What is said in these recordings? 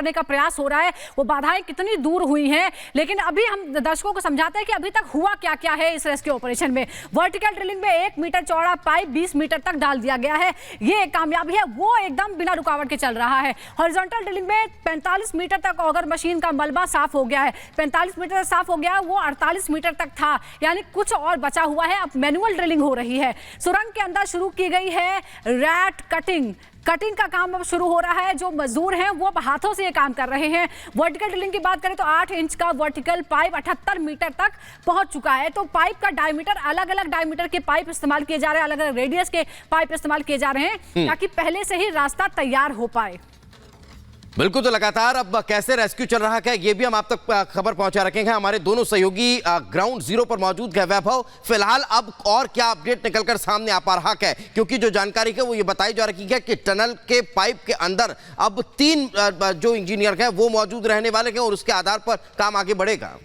करने का प्रयास हो रहा है, वो बाधाएं कितनी दूर हुई हैं। लेकिन अभी हम दर्शकों को समझाते हैं कि अभी तक हुआ क्या क्या है इस रेस्क्यू ऑपरेशन में। वर्टिकल ड्रिलिंग में 1 मीटर चौड़ा पाइप 20 मीटर तक डाल दिया गया है, ये एक कामयाबी है, वो एकदम बिना रुकावट के चल रहा है। हॉरिजॉन्टल ड्रिलिंग में 45 मीटर तक ऑगर मशीन का मलबा साफ हो गया है, 45 मीटर साफ हो गया है, वो 48 मीटर तक था, यानी कुछ और बचा हुआ है। अब मैनुअल ड्रिलिंग हो रही है। सुरंग के अंदर शुरू की गई है रैट कटिंग का काम अब शुरू हो रहा है। जो मजदूर हैं वो अब हाथों से ये काम कर रहे हैं। वर्टिकल ड्रिलिंग की बात करें तो 8 इंच का वर्टिकल पाइप 78 मीटर तक पहुंच चुका है। तो पाइप का डायमीटर, अलग अलग डायमीटर के पाइप इस्तेमाल किए जा रहे हैं, अलग अलग रेडियस के पाइप इस्तेमाल किए जा रहे हैं ताकि पहले से ही रास्ता तैयार हो पाए। बिल्कुल, तो लगातार अब कैसे रेस्क्यू चल रहा है ये भी हम आप तक खबर पहुंचा रखेंगे। हमारे दोनों सहयोगी ग्राउंड जीरो पर मौजूद है। वैभव, फिलहाल अब और क्या अपडेट निकलकर सामने आ पा रहा है? क्योंकि जो जानकारी है वो ये बताई जा रही है कि टनल के पाइप के अंदर अब 3 जो इंजीनियर हैं वो मौजूद रहने वाले हैं और उसके आधार पर काम आगे बढ़ेगा।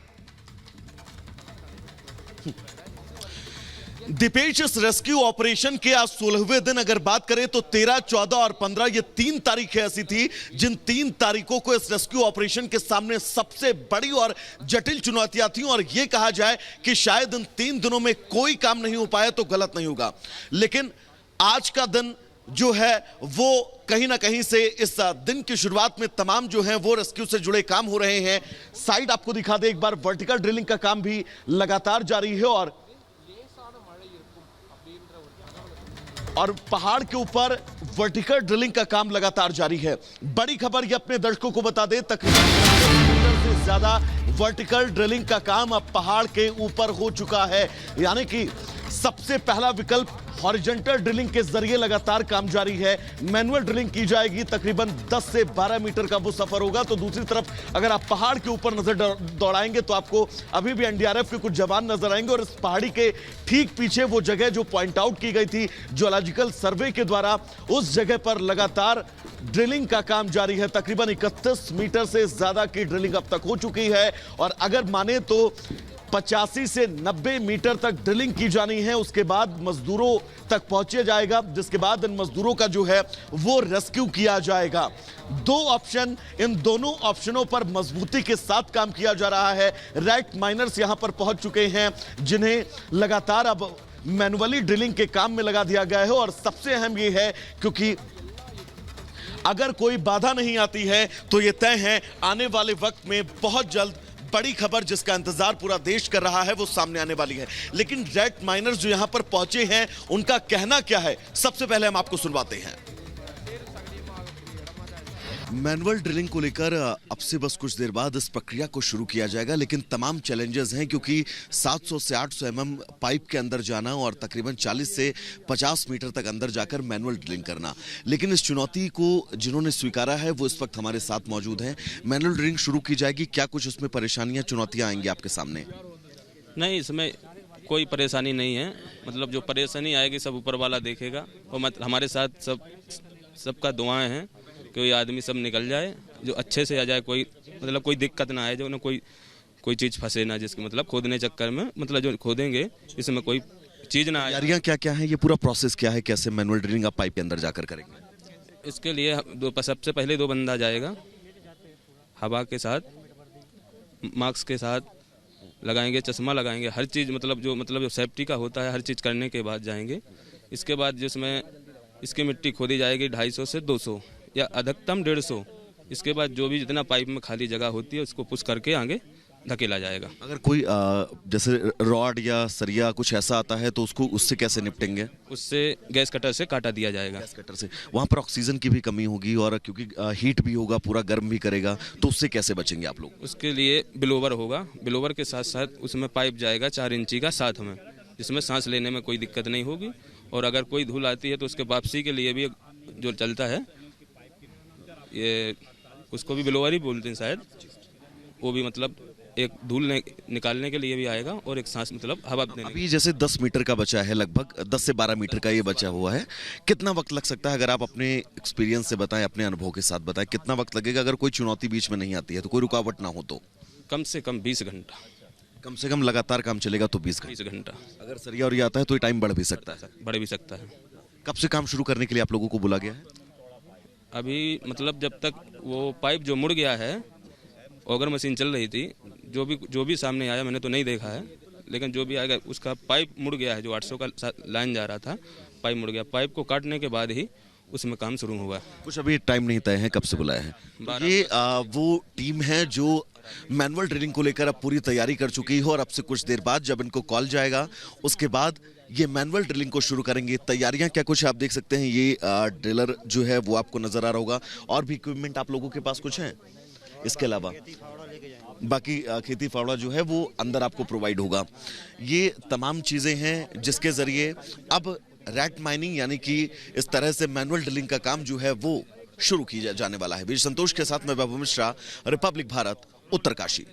दीपेश, इस रेस्क्यू ऑपरेशन के आज 16वें दिन अगर बात करें तो 13, 14 और 15 ये 3 तारीखें ऐसी थी जिन 3 तारीखों को इस रेस्क्यू ऑपरेशन के सामने सबसे बड़ी और जटिल चुनौतियां थी। और यह कहा जाए कि शायद इन 3 दिनों में कोई काम नहीं हो पाया तो गलत नहीं होगा, लेकिन आज का दिन जो है वो कहीं ना कहीं से इस दिन की शुरुआत में तमाम जो हैं वो रेस्क्यू से जुड़े काम हो रहे हैं। साइड आपको दिखा दे एक बार, वर्टिकल ड्रिलिंग का काम भी लगातार जारी है और पहाड़ के ऊपर वर्टिकल ड्रिलिंग का काम लगातार जारी है। बड़ी खबर ये अपने दर्शकों को बता दें, तकरीबन से ज्यादा वर्टिकल ड्रिलिंग का काम अब पहाड़ के ऊपर हो चुका है। यानी कि सबसे पहला विकल्प हॉरिजॉन्टल ड्रिलिंग के जरिए लगातार काम जारी है। मैनुअल ड्रिलिंग की जाएगी, तकरीबन 10 से 12 मीटर का वो सफर होगा। तो दूसरी तरफ अगर आप पहाड़ के ऊपर नजर दौड़ाएंगे तो आपको अभी भी एनडीआरएफ के कुछ जवान नजर आएंगे और इस पहाड़ी के ठीक पीछे वो जगह जो पॉइंट आउट की गई थी जियोलॉजिकल सर्वे के द्वारा, उस जगह पर लगातार ड्रिलिंग का काम जारी है। तकरीबन 31 मीटर से ज्यादा की ड्रिलिंग अब तक हो चुकी है और अगर माने तो 85 से 90 मीटर तक ड्रिलिंग की जानी है। उसके बाद मजदूरों तक पहुंचे जाएगा, जिसके बाद इन मजदूरों का जो है वो रेस्क्यू किया जाएगा। 2 ऑप्शन, इन दोनों ऑप्शनों पर मजबूती के साथ काम किया जा रहा है। रैट माइनर्स यहां पर पहुंच चुके हैं जिन्हें लगातार अब मैनुअली ड्रिलिंग के काम में लगा दिया गया है। और सबसे अहम यह है क्योंकि अगर कोई बाधा नहीं आती है तो यह तय है आने वाले वक्त में बहुत जल्द बड़ी खबर जिसका इंतजार पूरा देश कर रहा है वो सामने आने वाली है। लेकिन रैट माइनर्स जो यहां पर पहुंचे हैं उनका कहना क्या है, सबसे पहले हम आपको सुनवाते हैं। मैनुअल ड्रिलिंग को लेकर अब से बस कुछ देर बाद इस प्रक्रिया को शुरू किया जाएगा, लेकिन तमाम चैलेंजेस हैं क्योंकि 700 से 800 mm पाइप के अंदर जाना और तकरीबन 40 से 50 मीटर तक अंदर जाकर मैनुअल ड्रिलिंग करना। लेकिन इस चुनौती को जिन्होंने स्वीकारा है वो इस वक्त हमारे साथ मौजूद हैं। मैनुअल ड्रिलिंग शुरू की जाएगी, क्या कुछ उसमें परेशानियां, चुनौतियां आएंगी आपके सामने? नहीं, इसमें कोई परेशानी नहीं है। मतलब जो परेशानी आएगी सब ऊपर वाला देखेगा और हमारे साथ सबका दुआएं हैं कि ये आदमी सब निकल जाए, जो अच्छे से आ जाए, कोई मतलब कोई दिक्कत ना आए, जो ना कोई चीज़ फंसे ना, जिसके मतलब खोदने चक्कर में मतलब जो खोदेंगे इसमें कोई चीज़ ना आए। तैयारियां क्या क्या है, ये पूरा प्रोसेस क्या है, कैसे मैनुअल ड्रिलिंग आप पाइप के अंदर जाकर करेंगे? इसके लिए सबसे पहले 2 बंदा जाएगा, हवा के साथ, मास्क के साथ लगाएंगे, चश्मा लगाएंगे, हर चीज़ मतलब जो सेफ्टी का होता है हर चीज़ करने के बाद जाएंगे। इसके बाद जिसमें इसकी मिट्टी खोदी जाएगी 250 से 200 या अधिकतम 150। इसके बाद जो भी जितना पाइप में खाली जगह होती है उसको पुश करके आगे धकेला जाएगा। अगर कोई जैसे रॉड या सरिया कुछ ऐसा आता है तो उससे कैसे निपटेंगे? उससे गैस कटर से काटा दिया जाएगा। गैस कटर से। वहाँ पर ऑक्सीजन की भी कमी होगी और क्योंकि हीट भी होगा, पूरा गर्म भी करेगा, तो उससे कैसे बचेंगे आप लोग? उसके लिए ब्लोवर होगा, ब्लोवर के साथ साथ उसमें पाइप जाएगा 4 इंची का साथ में, जिसमें सांस लेने में कोई दिक्कत नहीं होगी। और अगर कोई धूल आती है तो उसके वापसी के लिए भी जो चलता है, ये उसको भी ब्लोवर ही बोलते हैं शायद, वो भी मतलब एक धूल निकालने के लिए भी आएगा और एक सांस मतलब हवा देने। अभी जैसे 10 मीटर का बचा है, लगभग 10 से 12 मीटर का ये बचा हुआ है, कितना वक्त लग सकता है? अगर आप अपने एक्सपीरियंस से बताएं, अपने अनुभव के साथ बताएं, कितना वक्त लगेगा अगर कोई चुनौती बीच में नहीं आती है तो, कोई रुकावट ना हो तो? कम से कम 20 घंटा। कम से कम लगातार काम चलेगा तो 20 घंटा। अगर सरिया और ये आता है तो ये टाइम बढ़ भी सकता है? बढ़ भी सकता है। कब से काम शुरू करने के लिए आप लोगों को बोला गया है? अभी मतलब जब तक वो पाइप जो मुड़ गया है, ऑगर मशीन चल रही थी, जो भी सामने आया मैंने तो नहीं देखा है, लेकिन जो भी आएगा उसका पाइप मुड़ गया है। जो 800 का लाइन जा रहा था, पाइप मुड़ गया। पाइप को काटने के बाद ही उसमें काम शुरू हुआ। कुछ अभी टाइम नहीं तय है, कब से बुलाया है? तो ये वो टीम है जो मैनुअल ड्रिलिंग को लेकर अब पूरी तैयारी कर चुकी है और अब से कुछ देर बाद जब इनको कॉल जाएगा उसके बाद ये मैनुअल ड्रिलिंग को शुरू करेंगे। तैयारियां क्या कुछ आप देख सकते हैं, ये ड्रिलर जो है वो आपको नजर आ रहा होगा। और भी इक्विपमेंट आप लोगों के पास कुछ है इसके अलावा? बाकी खेती फावड़ा जो है वो अंदर आपको प्रोवाइड होगा। ये तमाम चीजें हैं जिसके जरिए अब रैट माइनिंग यानी कि इस तरह से मैनुअल ड्रिलिंग का काम जो है वो शुरू किया जाने वाला है। वीर संतोष के साथ मैं बाबू मिश्रा, रिपब्लिक भारत, उत्तरकाशी।